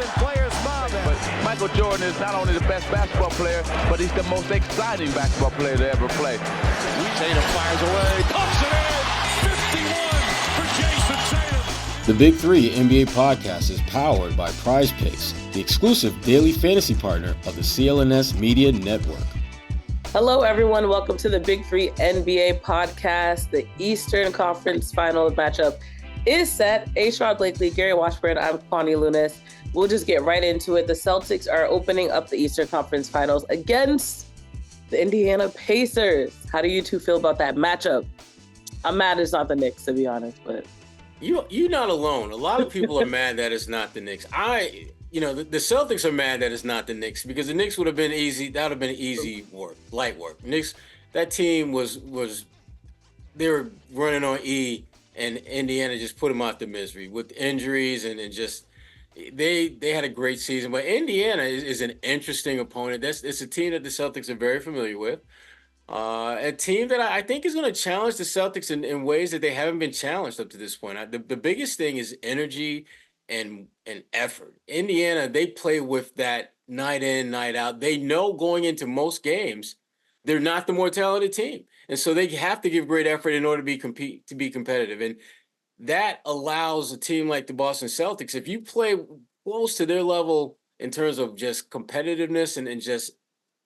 and players mobbing. But Michael Jordan is not only the best basketball player, but he's the most exciting basketball player to ever play. Tatum fires away, pumps it in, 51 for Jason Tatum. The Big Three NBA podcast is powered by Prize Picks, the exclusive daily fantasy partner of the CLNS Media Network. Hello, everyone. Welcome to the Big Three NBA podcast. The Eastern Conference Final matchup is set. Sherrod Blakely, Gary Washburn. I'm Kwani Lunis. We'll just get right into it. The Celtics are opening up the Eastern Conference Finals against the Indiana Pacers. How do you two feel about that matchup? I'm mad it's not the Knicks, to be honest, but you're not alone. A lot of people are mad that it's not the Knicks. The Celtics are mad that it's not the Knicks because the Knicks would have been easy. That would have been easy work, light work. Knicks, that team was they were running on E, and Indiana just put them out the misery with injuries and just they had a great season. But Indiana is an interesting opponent. It's a team that the Celtics are very familiar with. A team that I think is going to challenge the Celtics in ways that they haven't been challenged up to this point. The biggest thing is energy and effort. Indiana, they play with that night in, night out. They know going into most games, they're not the more talented team. And so they have to give great effort in order to be competitive. And that allows a team like the Boston Celtics, if you play close to their level in terms of just competitiveness and just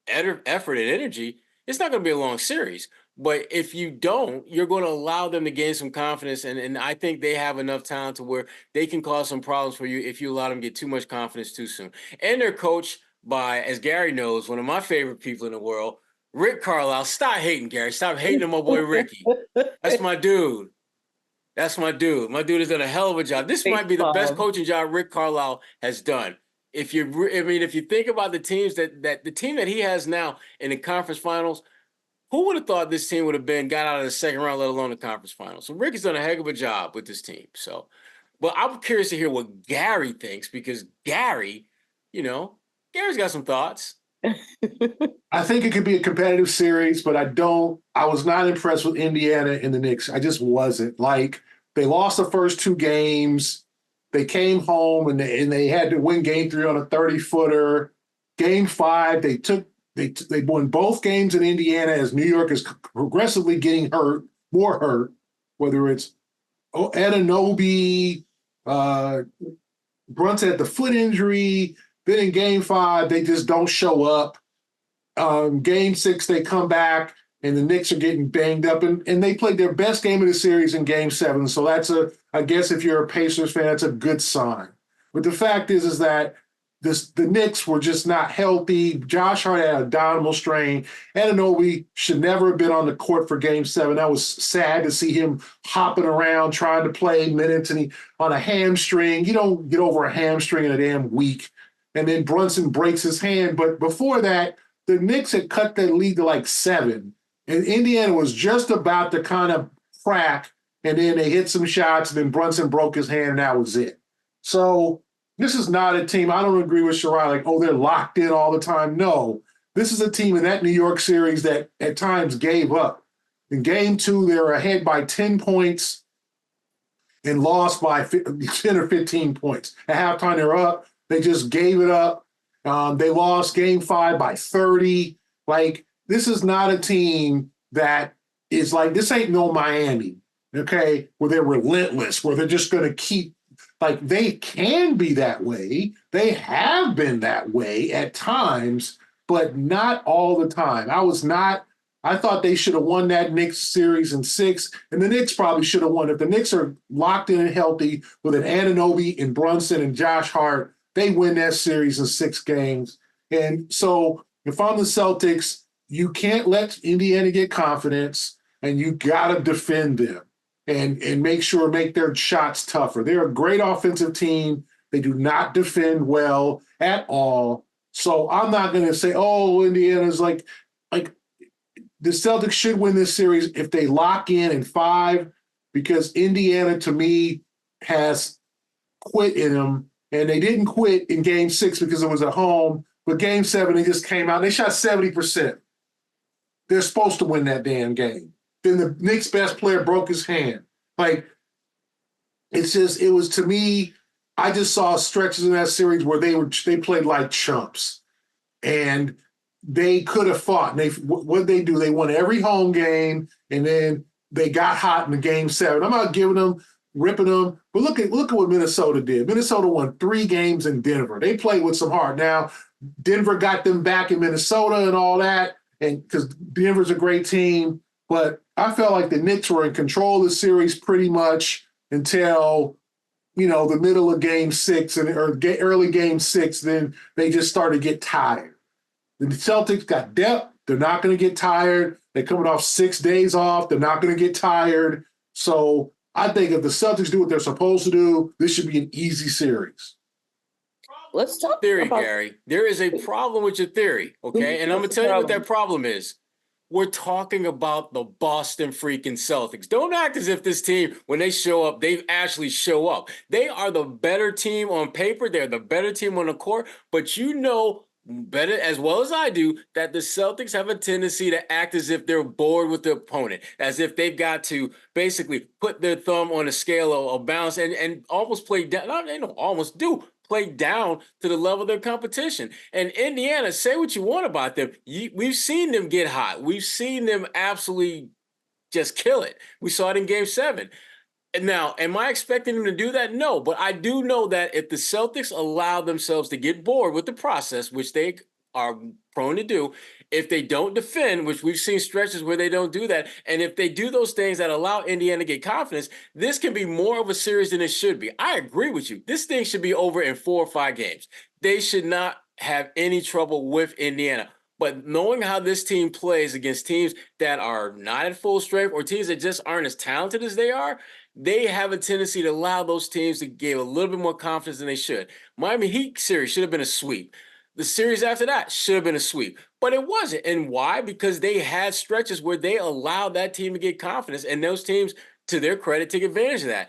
effort and energy, it's not going to be a long series. But if you don't, you're going to allow them to gain some confidence. And I think they have enough talent to where they can cause some problems for you if you allow them to get too much confidence too soon. And they're coached by, as Gary knows, one of my favorite people in the world, Rick Carlisle. Stop hating, Gary. Stop hating on my boy Ricky. That's my dude. That's my dude. My dude has done a hell of a job. This might be the best coaching job Rick Carlisle has done. If you think about the teams that the team that he has now in the conference finals, who would have thought this team would have got out of the second round, let alone the conference finals? So Rick has done a heck of a job with this team. So, but I'm curious to hear what Gary thinks because Gary's got some thoughts. I think it could be a competitive series, but I was not impressed with Indiana and the Knicks. I just wasn't. Like, they lost the first two games. They came home and they had to win game 3 on a 30-footer. Game 5, they won both games in Indiana as New York is progressively getting more hurt, whether it's Anunoby, Brunson had the foot injury. Then in game 5, they just don't show up. Game 6, they come back, and the Knicks are getting banged up. And they played their best game of the series in game 7. So I guess if you're a Pacers fan, that's a good sign. But the fact is that the Knicks were just not healthy. Josh Hart had a abdominal strain. Anunoby should never have been on the court for game 7. That was sad to see him hopping around trying to play minutes on a hamstring. You don't get over a hamstring in a damn week. And then Brunson breaks his hand. But before that, the Knicks had cut that lead to like 7. And Indiana was just about to kind of crack. And then they hit some shots, and then Brunson broke his hand, and that was it. So this is not a team. I don't agree with Sherrod, they're locked in all the time. No, this is a team in that New York series that at times gave up. In game 2, they were ahead by 10 points and lost by 10 or 15 points. At halftime, they were up. They just gave it up. They lost game 5 by 30. This is not a team that is this ain't no Miami, okay, where they're relentless, where they're just going to keep, they can be that way. They have been that way at times, but not all the time. I thought they should have won that Knicks series in 6, and the Knicks probably should have won. If the Knicks are locked in and healthy with an Anunoby and Brunson and Josh Hart, they win that series in 6 games. And so if I'm the Celtics, you can't let Indiana get confidence, and you got to defend them and make their shots tougher. They're a great offensive team. They do not defend well at all. So I'm not going to say, Indiana's the Celtics should win this series if they lock in 5, because Indiana, to me, has quit in them. And they didn't quit in game 6 because it was at home. But game 7, they just came out. They shot 70%. They're supposed to win that damn game. Then the Knicks' best player broke his hand. It was, to me, I just saw stretches in that series where they played like chumps, and they could have fought. And what they do, they won every home game, and then they got hot in the game 7. I'm not ripping them, but look at what Minnesota did. Minnesota won 3 games in Denver. They played with some heart. Now, Denver got them back in Minnesota and all that, and because Denver's a great team, but I felt like the Knicks were in control of the series pretty much until the middle of game 6 or early game 6. Then they just started to get tired. The Celtics got depth. They're not going to get tired. They're coming off 6 days off. They're not going to get tired. So I think if the Celtics do what they're supposed to do, this should be an easy series. Let's talk Theory, about Gary. There is a problem with your theory, okay? And I'm going to tell you what that problem is. We're talking about the Boston freaking Celtics. Don't act as if this team, when they show up, they actually show up. They are the better team on paper. They're the better team on the court. But better as well as I do that the Celtics have a tendency to act as if they're bored with the opponent, as if they've got to basically put their thumb on a scale of balance and almost play down. They don't almost do. Play down to the level of their competition. And Indiana, say what you want about them. We've seen them get hot. We've seen them absolutely just kill it. We saw it in game 7. Now, am I expecting them to do that? No, but I do know that if the Celtics allow themselves to get bored with the process, which they are prone to do, if they don't defend, which we've seen stretches where they don't do that, and if they do those things that allow Indiana to get confidence, this can be more of a series than it should be. I agree with you. This thing should be over in 4 or 5 games. They should not have any trouble with Indiana. But knowing how this team plays against teams that are not at full strength or teams that just aren't as talented as they are, they have a tendency to allow those teams to give a little bit more confidence than they should. Miami Heat series should have been a sweep. The series after that should have been a sweep, but it wasn't. And why? Because they had stretches where they allowed that team to get confidence, and those teams, to their credit, take advantage of that.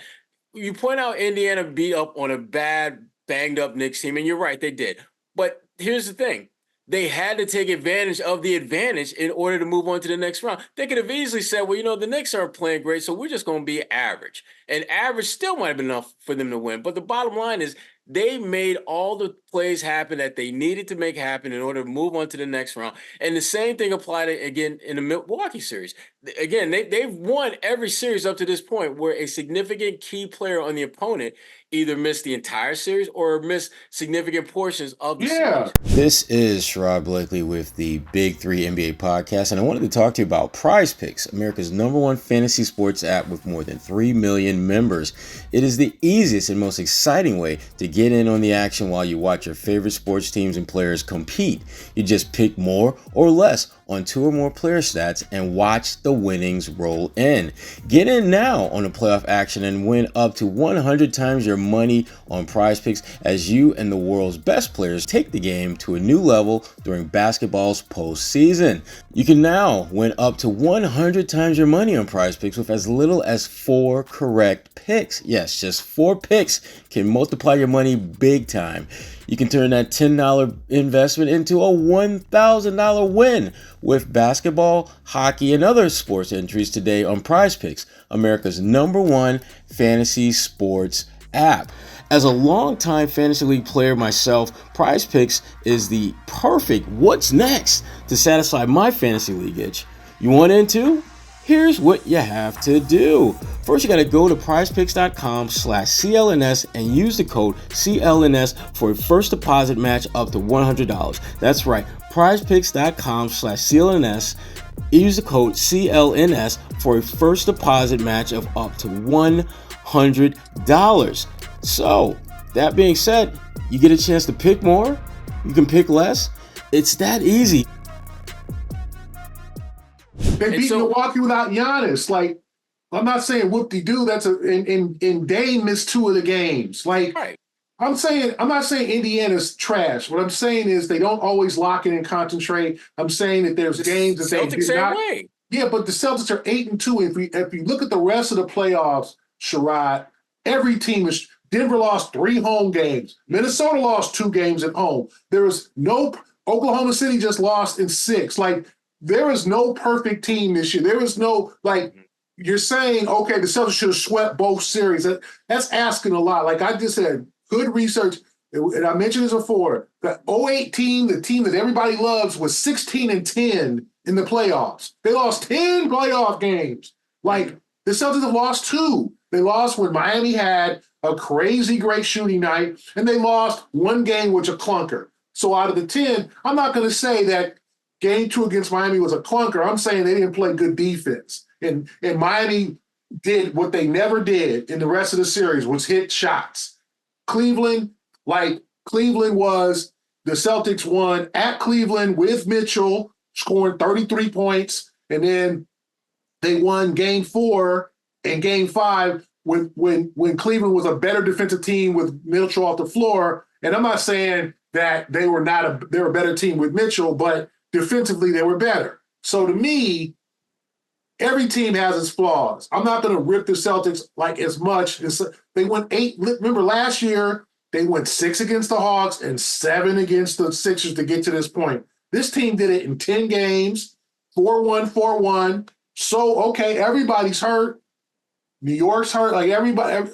You point out Indiana beat up on a bad, banged-up Knicks team, and you're right, they did. But here's the thing. They had to take advantage of the advantage in order to move on to the next round. They could have easily said, well, the Knicks aren't playing great, so we're just going to be average. And average still might have been enough for them to win. But the bottom line is they made all the plays happen that they needed to make happen in order to move on to the next round. And the same thing applied again in the Milwaukee series. Again, they've won every series up to this point where a significant key player on the opponent either missed the entire series or missed significant portions of the series. This is Sherrod Blakely with the Big 3 NBA podcast, and I wanted to talk to you about Prize Picks, America's #1 fantasy sports app with more than 3 million members. It is the easiest and most exciting way to get in on the action while you watch your favorite sports teams and players compete. You just pick more or less on 2 or more player stats and watch the winnings roll in. Get in now on the playoff action and win up to 100 times your money on Prize Picks as you and the world's best players take the game to a new level during basketball's postseason. You can now win up to 100 times your money on Prize Picks with as little as 4 correct picks. Yes, just 4 picks can multiply your money big time. You can turn that $10 investment into a $1,000 win with basketball, hockey, and other sports entries today on Prize Picks, America's #1 fantasy sports app. As a longtime fantasy league player myself, Prize Picks is the perfect what's next to satisfy my fantasy league itch. You want into? Here's what you have to do. First, you got to go to prizepicks.com/CLNS and use the code CLNS for a first deposit match up to $100. That's right, prizepicks.com/CLNS. Use the code CLNS for a first deposit match of up to $100. So, that being said, you get a chance to pick more, you can pick less. It's that easy. They beat Milwaukee without Giannis. Like, I'm not saying whoop-de-doo. And Dame missed 2 of the games. Like, right. I'm not saying Indiana's trash. What I'm saying is they don't always lock in and concentrate. I'm saying that there's games that they did not. Way. Yeah, but the Celtics are 8-2. If you look at the rest of the playoffs, Sherrod, every team is. Denver lost 3 home games. Minnesota lost 2 games at home. There was no. Oklahoma City just lost in 6. Like, there is no perfect team this year. There is no, like, you're saying, okay, the Celtics should have swept both series. That's asking a lot. Like I just said, good research. And I mentioned this before. The 08 team, the team that everybody loves, was 16-10 in the playoffs. They lost 10 playoff games. Like, the Celtics have lost 2. They lost when Miami had a crazy great shooting night, and they lost 1 game, which a clunker. So out of the 10, I'm not going to say that game 2 against Miami was a clunker. I'm saying they didn't play good defense. And Miami did what they never did in the rest of the series, was hit shots. Cleveland was, the Celtics won at Cleveland with Mitchell scoring 33 points, and then they won game 4 and game 5 when Cleveland was a better defensive team with Mitchell off the floor. And I'm not saying that they were a better team with Mitchell, but defensively they were better. So to me, every team has its flaws. I'm not going to rip the Celtics like as much. They went 8. Remember last year, they went 6 against the Hawks and 7 against the Sixers to get to this point. This team did it in 10 games, 4-1, 4-1. So, okay, everybody's hurt. New York's hurt. Like, everybody,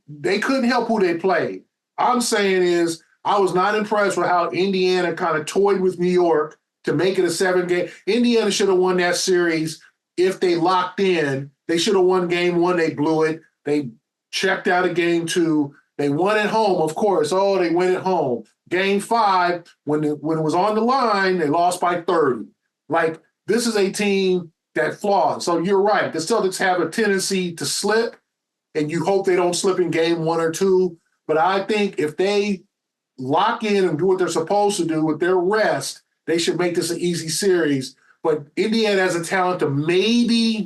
they couldn't help who they played. I'm saying is, I was not impressed with how Indiana kind of toyed with New York to make it a 7-game. Indiana should have won that series if they locked in. They should have won game 1. They blew it. They checked out of game 2. They won at home, of course. Oh, they went at home. Game 5, when it was on the line, they lost by 30. Like, this is a team that flaws. So you're right. The Celtics have a tendency to slip, and you hope they don't slip in game 1 or 2. But I think if they lock in and do what they're supposed to do with their rest, they should make this an easy series. But Indiana has a talent to maybe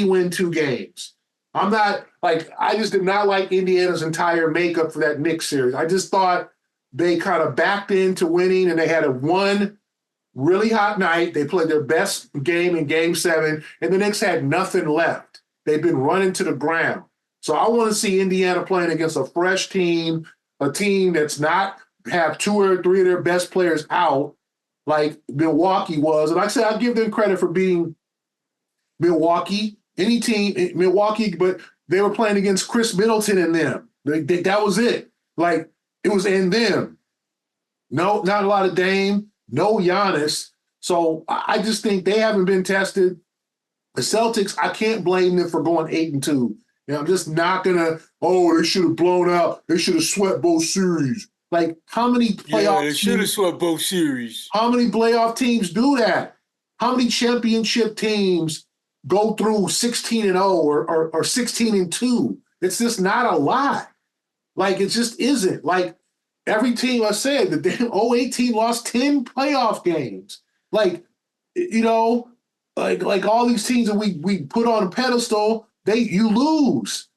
win 2 games. I just did not like Indiana's entire makeup for that Knicks series. I just thought they kind of backed into winning, and they had one really hot night. They played their best game in game 7, and the Knicks had nothing left. They've been running to the ground. So I want to see Indiana playing against a fresh team, a team that's not have 2 or 3 of their best players out like Milwaukee was. And like I said, I give them credit for beating Milwaukee. Any team, Milwaukee, but they were playing against Chris Middleton and them. That was it. Like, it was in them. No, not a lot of Dame, no Giannis. So I just think they haven't been tested. The Celtics, I can't blame them for going 8-2. I'm just not gonna, they should have blown out. They should have swept both series. Like, how many playoff they should have swept both series. How many playoff teams do that? How many championship teams go through 16-0 or 16-2? It's just not a lot. Like, it just isn't. Like, every team, I said, the damn 08 team lost 10 playoff games. Like, like all these teams that we put on a pedestal, you lose.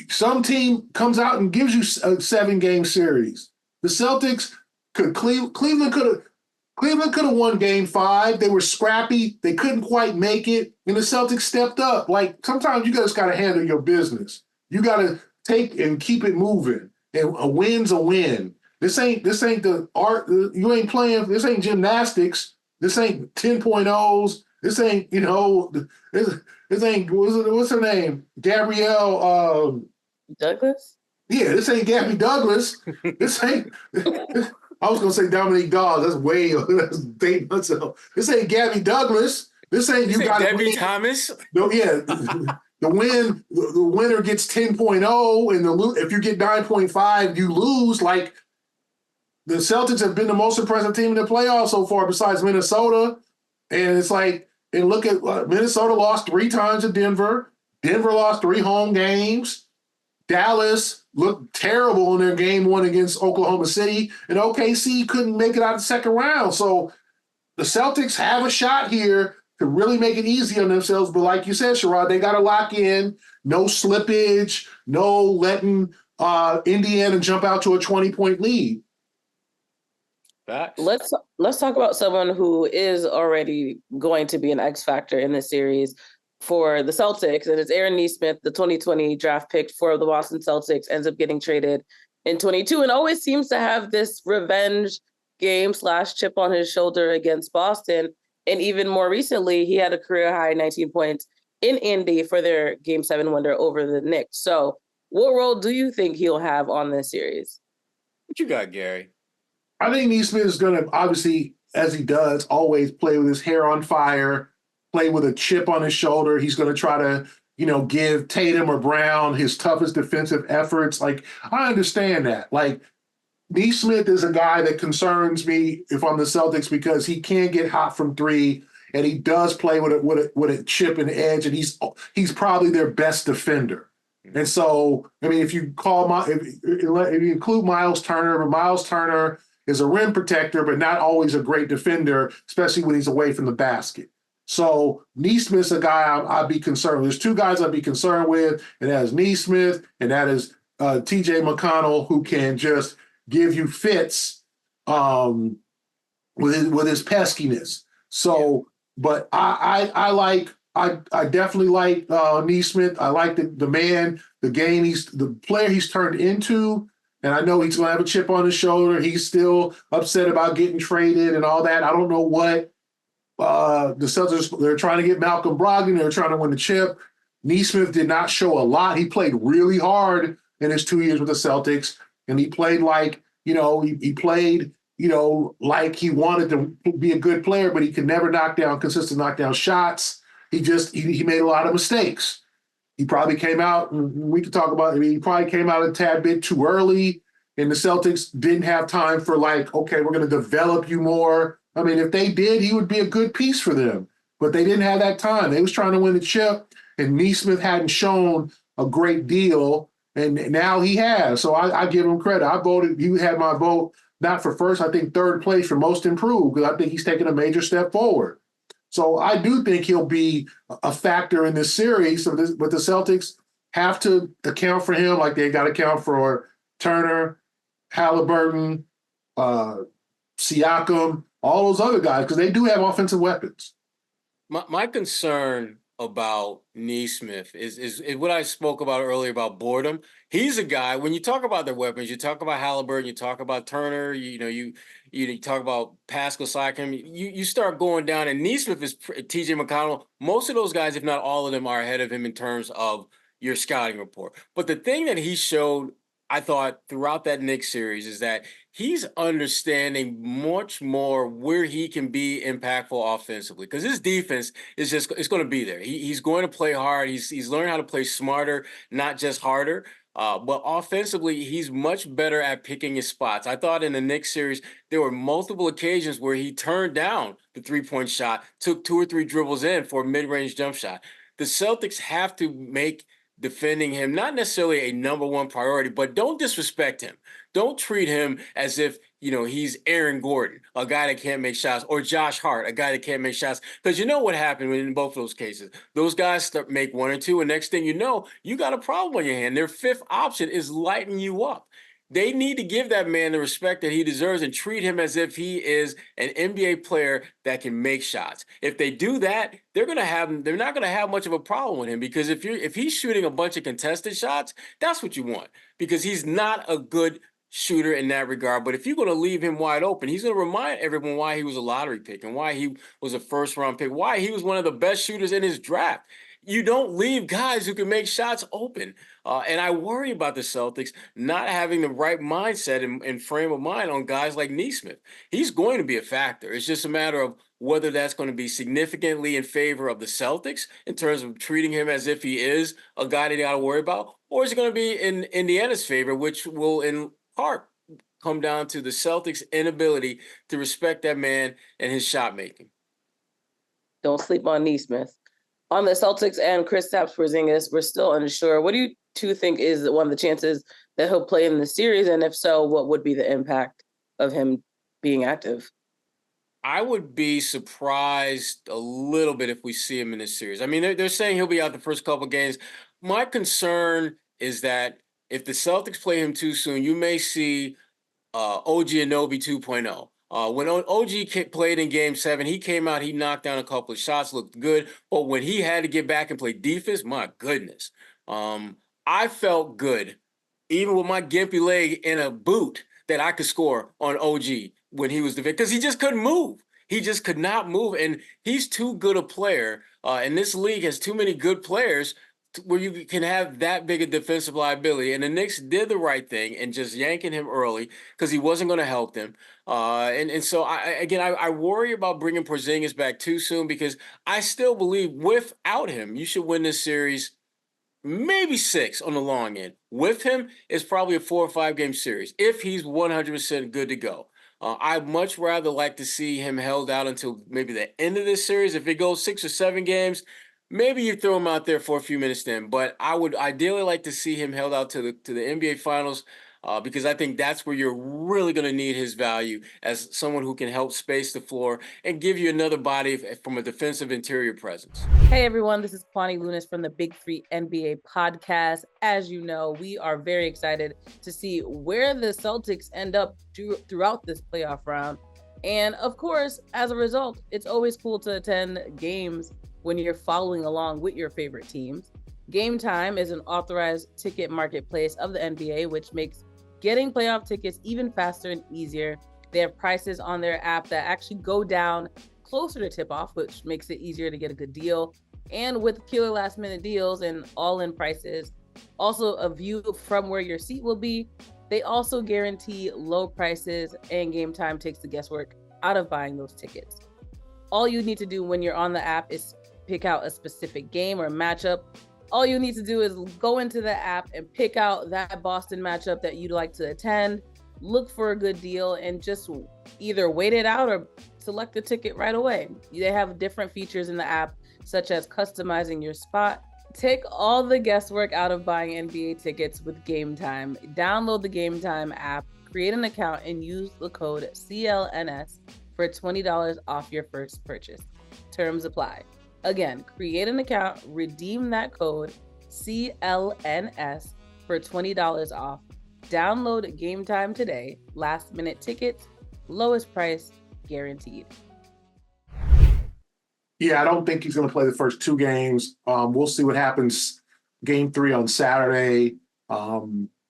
Some team comes out and gives you a 7-game series. The Celtics Cleveland could have won game 5. They were scrappy. They couldn't quite make it. And the Celtics stepped up. Like, sometimes you just got to handle your business. You got to take and keep it moving. And a win's a win. This ain't the art. You ain't playing. This ain't gymnastics. This ain't 10.0s. This ain't, this ain't, what's her name? Gabrielle. Douglas? Yeah, this ain't Gabby Douglas. This ain't, I was going to say Dominique Dawes. That's dating myself. This ain't Gabby Douglas. This ain't, you got Debbie Thomas? No, yeah. The winner gets 10.0, and if you get 9.5, you lose. Like, the Celtics have been the most impressive team in the playoffs so far besides Minnesota. And it's like, and look at Minnesota lost 3 times to Denver. Denver lost 3 home games. Dallas looked terrible in their game 1 against Oklahoma City. And OKC couldn't make it out of the second round. So the Celtics have a shot here to really make it easy on themselves. But like you said, Sherrod, they got to lock in. No slippage. No letting Indiana jump out to a 20-point lead. Facts. Let's talk about someone who is already going to be an X factor in this series for the Celtics, and it's Aaron Nesmith, the 2020 draft pick for the Boston Celtics, ends up getting traded in 22 and always seems to have this revenge game / chip on his shoulder against Boston. And even more recently, he had a career high 19 points in Indy for their Game 7 wonder over the Knicks. So What role do you think he'll have on this series? What you got, Gary? I think Nesmith is going to, obviously, as he does, always play with his hair on fire, play with a chip on his shoulder. He's going to try to, give Tatum or Brown his toughest defensive efforts. Like, I understand that. Like, Nesmith is a guy that concerns me if I'm the Celtics because he can get hot from three, and he does play with a chip and edge, and he's probably their best defender. And so, I mean, if you include Miles Turner, but Miles Turner is a rim protector, but not always a great defender, especially when he's away from the basket. So Nesmith's a guy I'd be concerned with. There's two guys I'd be concerned with, and that is Nesmith, and that is T.J. McConnell, who can just give you fits with his peskiness. So, but I definitely like Nesmith. I like the man, the player he's turned into. And I know he's going to have a chip on his shoulder. He's still upset about getting traded and all that. I don't know what the Celtics, they're trying to get Malcolm Brogdon. They're trying to win the chip. Nesmith did not show a lot. He played really hard in his 2 years with the Celtics. And he played like, he played, like he wanted to be a good player, but he could never consistent knockdown shots. He made a lot of mistakes. He probably came out, and we could talk about it. He probably came out a tad bit too early, and the Celtics didn't have time for okay, we're going to develop you more. I mean, if they did, he would be a good piece for them. But they didn't have that time. They was trying to win the chip, and Nesmith hadn't shown a great deal, and now he has. So I give him credit. I voted. He had my vote not for first, I think third place for most improved, because I think he's taken a major step forward. So I do think he'll be a factor in this series. But the Celtics have to account for him like they got to account for Turner, Haliburton, Siakam, all those other guys, because they do have offensive weapons. My concern about Nesmith is what I spoke about earlier about boredom. He's a guy, when you talk about their weapons, you talk about Haliburton, you talk about Turner, you talk about Pascal Siakam, you start going down, and Nesmith is T.J. McConnell. Most of those guys, if not all of them, are ahead of him in terms of your scouting report. But the thing that he showed, I thought, throughout that Knicks series is that he's understanding much more where he can be impactful offensively, because his defense is it's going to be there. He's going to play hard. He's learned how to play smarter, not just harder. But offensively, he's much better at picking his spots. I thought in the Knicks series, there were multiple occasions where he turned down the three-point shot, took 2 or 3 dribbles in for a mid-range jump shot. The Celtics have to make defending him not necessarily a number one priority, but don't disrespect him. Don't treat him as if, he's Aaron Gordon, a guy that can't make shots, or Josh Hart, a guy that can't make shots. Because you know what happened in both of those cases. Those guys make 1 or 2, and next thing you know, you got a problem on your hand. Their fifth option is lighting you up. They need to give that man the respect that he deserves and treat him as if he is an NBA player that can make shots. If they do that, they're not going to have much of a problem with him, because if he's shooting a bunch of contested shots, that's what you want, because he's not a good shooter in that regard. But if you're going to leave him wide open, he's going to remind everyone why he was a lottery pick and why he was a first-round pick, why he was one of the best shooters in his draft. You don't leave guys who can make shots open. And I worry about the Celtics not having the right mindset and frame of mind on guys like Nesmith. He's going to be a factor. It's just a matter of whether that's going to be significantly in favor of the Celtics in terms of treating him as if he is a guy that you got to worry about, or is it going to be in Indiana's favor, which will in part come down to the Celtics' inability to respect that man and his shot making. Don't sleep on Nesmith. On the Celtics and Kristaps Porzingis, we're still unsure. What do you two think is one of the chances that he'll play in the series? And if so, what would be the impact of him being active? I would be surprised a little bit if we see him in this series. I mean, they're saying he'll be out the first couple games. My concern is that if the Celtics play him too soon, you may see OG Anunoby 2.0. When OG played in Game 7, he came out, he knocked down a couple of shots, looked good. But when he had to get back and play defense, my goodness. I felt good, even with my gimpy leg in a boot, that I could score on OG when he was because he just couldn't move. He just could not move. And he's too good a player. And this league has too many good players where you can have that big a defensive liability. And the Knicks did the right thing and just yanking him early because he wasn't going to help them. And so, I worry about bringing Porzingis back too soon because I still believe without him, you should win this series maybe 6 on the long end. With him, it's probably a 4 or 5 game series if he's 100% good to go. I'd much rather like to see him held out until maybe the end of this series. If it goes 6 or 7 games, maybe you throw him out there for a few minutes then. But I would ideally like to see him held out to the NBA Finals because I think that's where you're really going to need his value as someone who can help space the floor and give you another body from a defensive interior presence. Hey everyone, this is Kwani Lunis from the Big 3 NBA podcast. As you know, we are very excited to see where the Celtics end up throughout this playoff round. And of course, as a result, it's always cool to attend games when you're following along with your favorite teams. Game Time is an authorized ticket marketplace of the NBA, which makes getting playoff tickets even faster and easier. They have prices on their app that actually go down closer to tip-off, which makes it easier to get a good deal. And with killer last-minute deals and all-in prices, also a view from where your seat will be, they also guarantee low prices, and Game Time takes the guesswork out of buying those tickets. All you need to do when you're on the app is pick out a specific game or matchup. All you need to do is go into the app and pick out that Boston matchup that you'd like to attend, look for a good deal, and just either wait it out or select the ticket right away. They have different features in the app, such as customizing your spot. Take all the guesswork out of buying NBA tickets with Game Time. Download the Game Time app, create an account, and use the code CLNS for $20 off your first purchase. Terms apply. Again, create an account, redeem that code CLNS for $20 off. Download Game Time today. Last minute tickets, lowest price guaranteed. Yeah, I don't think he's going to play the first 2 games. We'll see what happens game 3 on Saturday.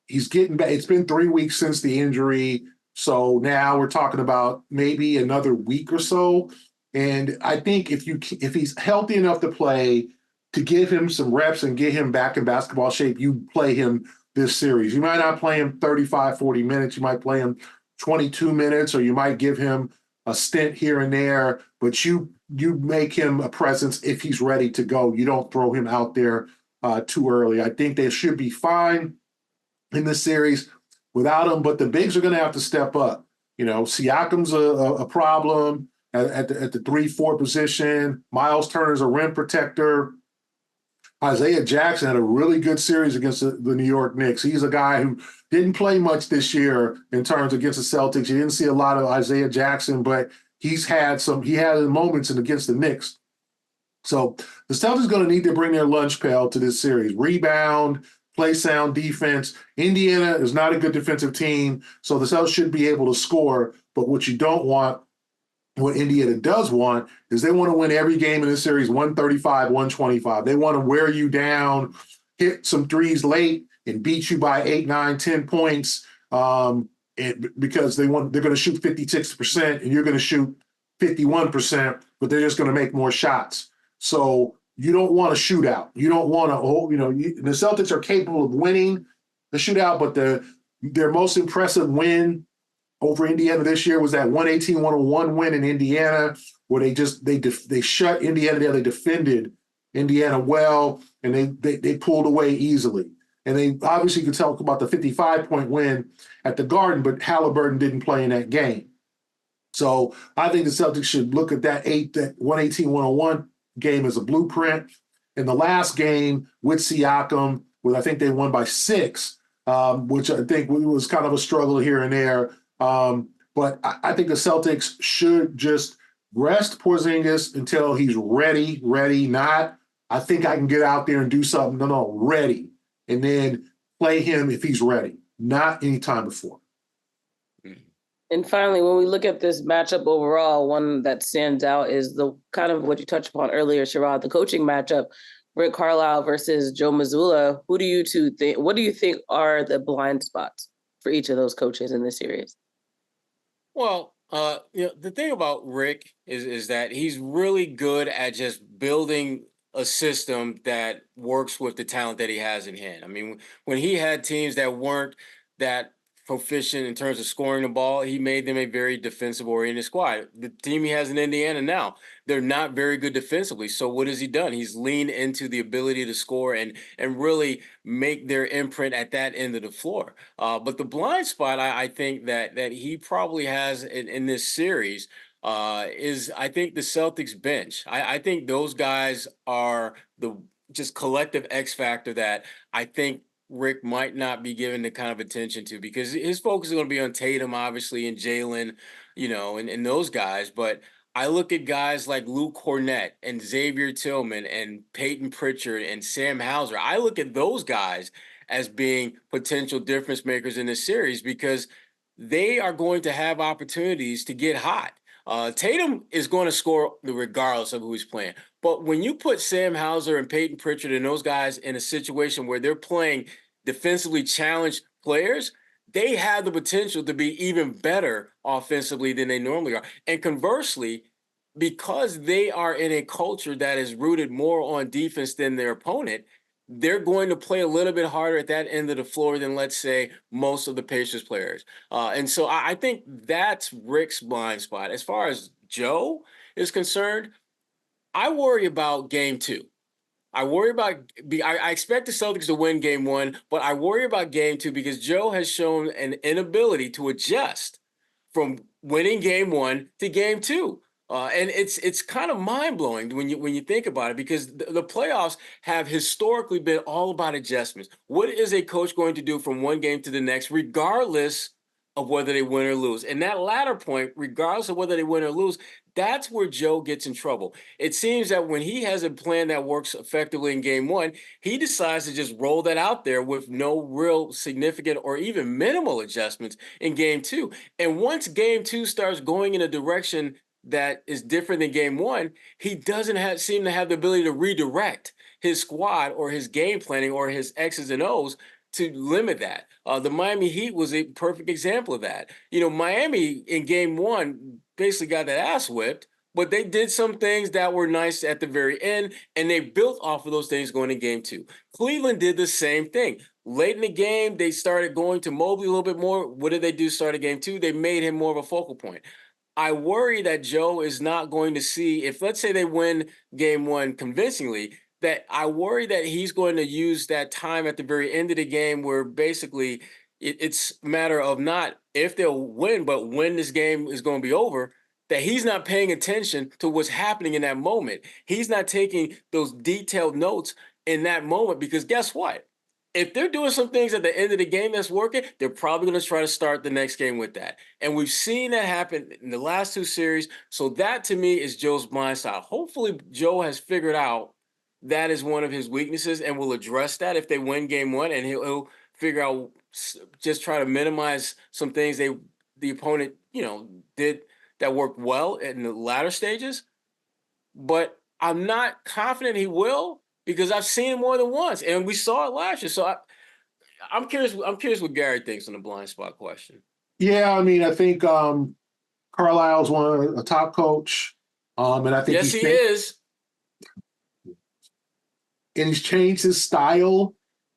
He's getting back. It's been 3 weeks since the injury. So now we're talking about maybe another week or so. And I think if he's healthy enough to play, to give him some reps and get him back in basketball shape, you play him this series. You might not play him 35, 40 minutes. You might play him 22 minutes, or you might give him a stint here and there, but you make him a presence if he's ready to go. You don't throw him out there too early. I think they should be fine in this series without him, but the bigs are going to have to step up. You know, Siakam's a problem at the 3-4 position. Miles Turner's a rim protector. Isaiah Jackson had a really good series against the New York Knicks. He's a guy who didn't play much this year in terms against the Celtics. You didn't see a lot of Isaiah Jackson, but he had moments against the Knicks. So the Celtics are going to need to bring their lunch pail to this series. Rebound, play sound defense. Indiana is not a good defensive team, so the Celtics should be able to score. But what you don't want, what Indiana does want, is they want to win every game in this series 135, 125. They want to wear you down, hit some threes late, and beat you by 8, 9, 10 points because they're going to shoot 56% and you're going to shoot 51%, but they're just going to make more shots. So you don't want a shootout. You don't want to, the Celtics are capable of winning the shootout, but their most impressive win over Indiana this year was that 118-101 win in Indiana, where they shut Indiana down. They defended Indiana well, and they pulled away easily. And they obviously could talk about the 55-point win at the Garden, but Haliburton didn't play in that game. So I think the Celtics should look at that 118-101 game as a blueprint. In the last game with Siakam, where I think they won by 6, which I think was kind of a struggle here and there. But I think the Celtics should just rest Porzingis until he's ready, not, I think I can get out there and do something. No, ready. And then play him if he's ready, not any time before. And finally, when we look at this matchup overall, one that stands out is the kind of what you touched upon earlier, Sherrod, the coaching matchup, Rick Carlisle versus Joe Mazzulla. What do you think are the blind spots for each of those coaches in this series? Well, the thing about Rick is that he's really good at just building a system that works with the talent that he has in hand. I mean, when he had teams that weren't that proficient in terms of scoring the ball, he made them a very defensive-oriented squad. The team he has in Indiana now, they're not very good defensively. So what has he done? He's leaned into the ability to score and really make their imprint at that end of the floor. But the blind spot, I think that he probably has in this series is I think the Celtics bench. I think those guys are the just collective X factor that I think Rick might not be given the kind of attention to, because his focus is going to be on Tatum, obviously, and Jalen, and those guys. But I look at guys like Luke Cornett and Xavier Tillman and Peyton Pritchard and Sam Hauser. I look at those guys as being potential difference makers in this series because they are going to have opportunities to get hot. Tatum is going to score regardless of who he's playing. But when you put Sam Hauser and Peyton Pritchard and those guys in a situation where they're playing defensively challenged players, they have the potential to be even better offensively than they normally are. And conversely, because they are in a culture that is rooted more on defense than their opponent, they're going to play a little bit harder at that end of the floor than, let's say, most of the Pacers players. And so I think that's Rick's blind spot. As far as Joe is concerned, I worry about game 2. I expect the Celtics to win game 1, but I worry about game 2 because Joe has shown an inability to adjust from winning game 1 to game 2. And it's kind of mind-blowing when you think about it, because the playoffs have historically been all about adjustments. What is a coach going to do from one game to the next, regardless of whether they win or lose? And that latter point, regardless of whether they win or lose, that's where Joe gets in trouble. It seems that when he has a plan that works effectively in game 1, he decides to just roll that out there with no real significant or even minimal adjustments in game 2. And once game 2 starts going in a direction that is different than game 1, he doesn't seem to have the ability to redirect his squad or his game planning or his X's and O's to limit that. The Miami Heat was a perfect example of that. Miami in game 1 basically got that ass whipped, but they did some things that were nice at the very end, and they built off of those things going in game 2. Cleveland did the same thing. Late in the game, they started going to Mobley a little bit more. What did they do start of game 2? They made him more of a focal point. I worry that Joe is not going to see, if let's say they win game 1 convincingly, that I worry that he's going to use that time at the very end of the game where basically it's a matter of not if they'll win, but when this game is going to be over, that he's not paying attention to what's happening in that moment. He's not taking those detailed notes in that moment, because guess what? If they're doing some things at the end of the game that's working, they're probably going to try to start the next game with that. And we've seen that happen in the last 2 series. So that, to me, is Joe's blind spot. Hopefully, Joe has figured out that is one of his weaknesses and will address that if they win game 1, and he'll figure out, just try to minimize some things the opponent, did that worked well in the latter stages. But I'm not confident he will, because I've seen it more than once, and we saw it last year. So I'm curious. I'm curious what Gary thinks on the blind spot question. Yeah, I mean, I think Carlisle's a top coach, and I think yes, he is. And he's changed his style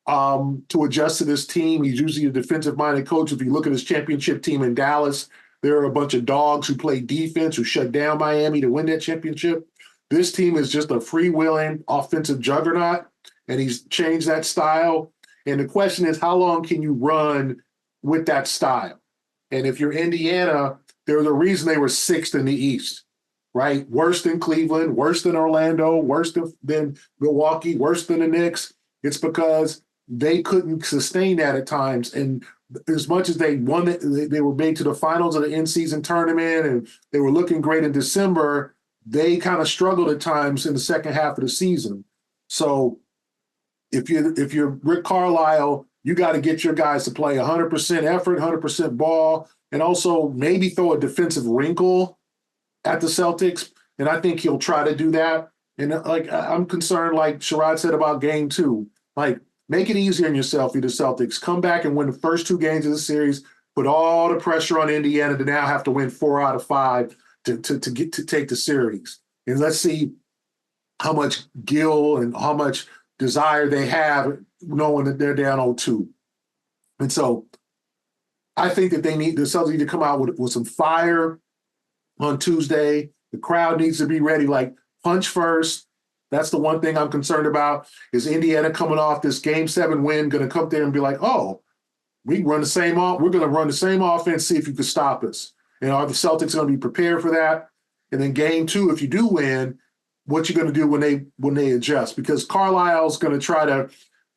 to adjust to this team. He's usually a defensive-minded coach. If you look at his championship team in Dallas, there are a bunch of dogs who play defense, who shut down Miami to win that championship. This team is just a freewheeling offensive juggernaut, and he's changed that style. And the question is, how long can you run with that style? And if you're Indiana, there's a reason they were 6th in the East, right? Worse than Cleveland, worse than Orlando, worse than Milwaukee, worse than the Knicks. It's because they couldn't sustain that at times. And as much as they won it, they were made to the finals of the in-season tournament, and they were looking great in December, they kind of struggled at times in the second half of the season. So if you're Rick Carlisle, you got to get your guys to play 100% effort, 100% ball, and also maybe throw a defensive wrinkle at the Celtics. And I think he'll try to do that. And I'm concerned, like Sherrod said about game 2, make it easier on yourself, you the Celtics. Come back and win the first 2 games of the series, put all the pressure on Indiana to now have to win 4 out of 5 to take the series. And let's see how much gil and how much desire they have knowing that they're down 0-2. And so I think that the Celtics need to come out with some fire on Tuesday. The crowd needs to be ready, like punch first. That's the one thing I'm concerned about, is Indiana coming off this Game 7 win, going to come there and be like, oh, we're going to run the same offense, see if you can stop us. And are the Celtics going to be prepared for that? And then Game 2, if you do win, what you going to do when they adjust? Because Carlisle's going to try to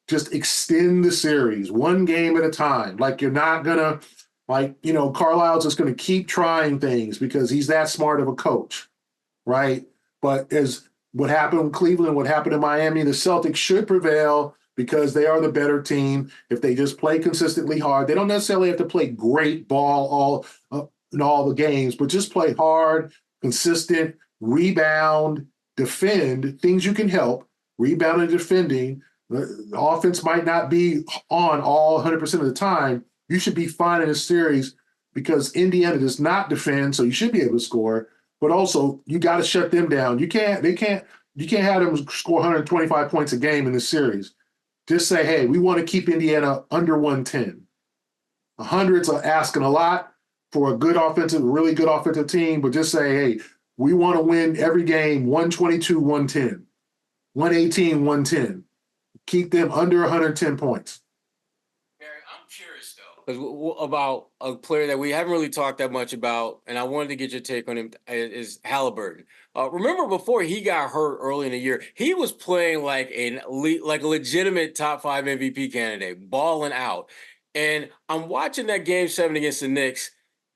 just extend the series one game at a time. Like, you're not going to, Carlisle's just going to keep trying things because he's that smart of a coach, right? But as what happened in Cleveland, what happened in Miami, the Celtics should prevail because they are the better team. If they just play consistently hard, they don't necessarily have to play great ball in all the games, but just play hard, consistent, rebound, defend, things you can help, rebound and defending. The offense might not be on all 100% of the time. You should be fine in a series because Indiana does not defend, so you should be able to score. But also, you got to shut them down. You can't have them score 125 points a game in this series. Just say, hey, we want to keep Indiana under 110. 100's are asking a lot for a really good offensive team, but just say, hey, we want to win every game 122, 110, 118, 110. Keep them under 110 points. Barry, I'm curious, though, about a player that we haven't really talked that much about, and I wanted to get your take on him, is Haliburton. Remember before he got hurt early in the year, he was playing like a legitimate top 5 MVP candidate, balling out. And I'm watching that Game 7 against the Knicks.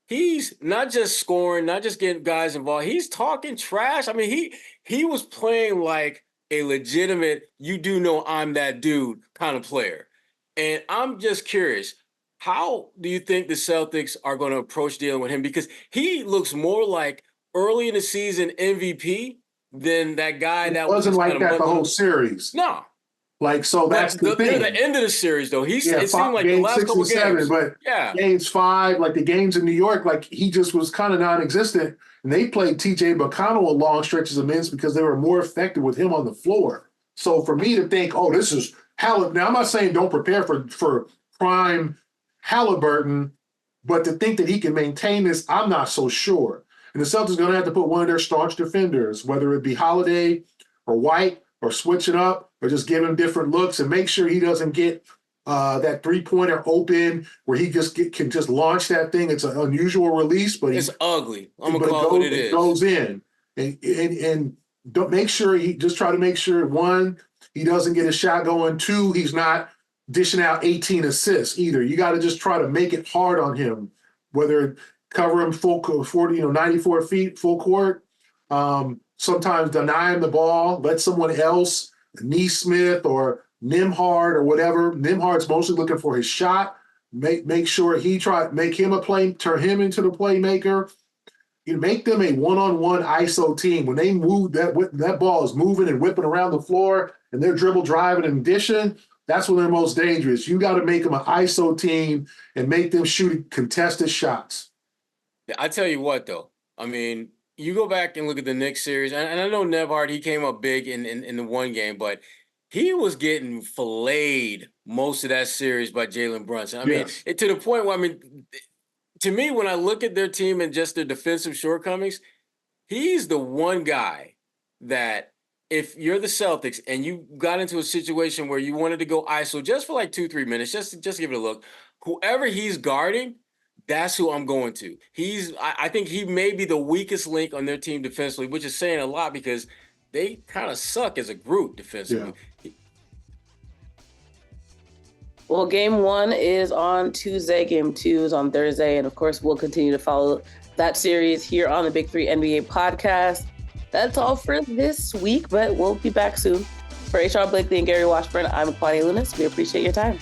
He's not just scoring, not just getting guys involved. He's talking trash. I mean, he was playing like a legitimate, you do know I'm that dude kind of player. And I'm just curious, how do you think the Celtics are going to approach dealing with him? Because he looks more like early in the season MVP than that guy that wasn't like that the whole series. No. So that's the thing. Near the end of the series, though, it seemed like the last couple games. But games 5, like the games in New York, like he just was kind of non-existent. And they played T.J. McConnell a long stretches of minutes because they were more effective with him on the floor. So for me to think, oh, this is Haliburton. Now, I'm not saying don't prepare for prime Haliburton, but to think that he can maintain this, I'm not so sure. And the Celtics are going to have to put one of their staunch defenders, whether it be Holiday or White, or switch it up, or just give him different looks and make sure he doesn't get that three-pointer open where he can just launch that thing. It's an unusual release, but it's ugly. I'm gonna call it what it is. It goes in, and don't make sure try to make sure 1, he doesn't get a shot going. 2, he's not dishing out 18 assists either. You got to just try to make it hard on him, whether cover him full 40, 94 feet, full court. Sometimes deny him the ball, let someone else, Nesmith or Nembhard or whatever. Nembhard's mostly looking for his shot. Make sure make him turn him into the playmaker. You make them a one-on-one ISO team. When they move, that ball is moving and whipping around the floor, and they're dribble driving and dishing. That's when they're most dangerous. You got to make them an ISO team and make them shoot contested shots. I tell you what, though. I mean, you go back and look at the Knicks series, and I know Nembhard, he came up big in the one game, but he was getting filleted most of that series by Jalen Brunson. I mean, to the point where, to me, when I look at their team and just their defensive shortcomings, he's the one guy that if you're the Celtics and you got into a situation where you wanted to go ISO just for like 2-3 minutes, just give it a look, whoever he's guarding, that's who I'm going to. I think he may be the weakest link on their team defensively, which is saying a lot because they kind of suck as a group defensively. Yeah. Well, Game 1 is on Tuesday. Game 2 is on Thursday. And, of course, we'll continue to follow that series here on the Big 3 NBA podcast. That's all for this week, but we'll be back soon. For Sherrod Blakely and Gary Washburn, I'm Kwani Lunis. We appreciate your time.